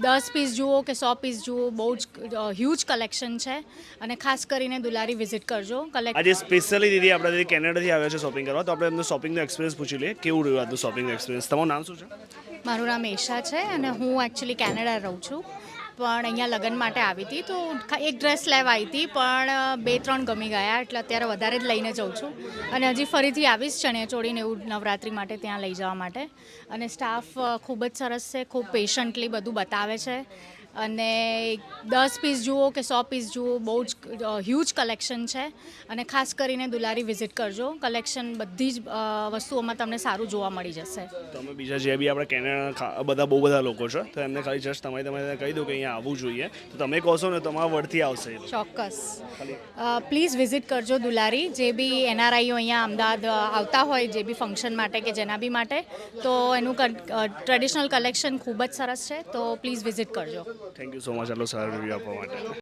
10 piece જુઓ કે 100 piece જુઓ, બહુ જ હ્યુજ કલેક્શન છે અને ખાસ કરીને દુલારી વિઝિટ કરજો. આજે સ્પેશિયલી દીદી આપણા દીદી કેનેડાથી આવ્યા છે શોપિંગ કરવા, તો આપણે એમનો શોપિંગનો એક્સપિરિયન્સ પૂછી લઈએ કેવું રહ્યું આજનું શોપિંગનો એક્સપિરિયન્સ. તમારું નામ શું છે? મારું નામ એશા છે અને હું એકચ્યુઅલી કેનેડા રહું છું, પણ અહીંયા લગ્ન માટે આવી હતી તો એક ડ્રેસ લેવા આવી હતી, પણ 2-3 ગમી ગયા એટલે અત્યારે વધારે જ લઈને જાઉં છું અને હજી ફરીથી આવીશ ચણિયાચોળીને એવું નવરાત્રિ માટે ત્યાં લઈ જવા માટે. અને સ્ટાફ ખૂબ જ સરસ છે, ખૂબ પેશન્ટલી બધું બતાવે છે અને 10 પીસ જુઓ કે 100 પીસ જુઓ, બહુ જ હ્યુજ કલેક્શન છે અને ખાસ કરીને દુલારી વિઝિટ કરજો. કલેક્શન બધી જ વસ્તુઓમાં તમને સારું જોવા મળી જશે. તમે બીજા જે બી આપણે કેનેડા બધા બહુ બધા લોકો છે તો એમને ખાલી જસ્ટ તમે કહી દો કે અહીંયા આવવું જોઈએ, તો તમે કહો છો ને તમારા વર્ડથી આવશે. ચોક્કસ પ્લીઝ વિઝિટ કરજો દુલારી. જે બી એનઆરઆઈઓ અહીંયા અમદાવાદ આવતા હોય, જે બી ફંક્શન માટે કે જેના બી માટે, તો એનું ટ્રેડિશનલ કલેક્શન ખૂબ જ સરસ છે, તો પ્લીઝ વિઝિટ કરજો. થેન્ક યુ સો મચ આટલો સારો રિવ્યૂ આપવા માટે.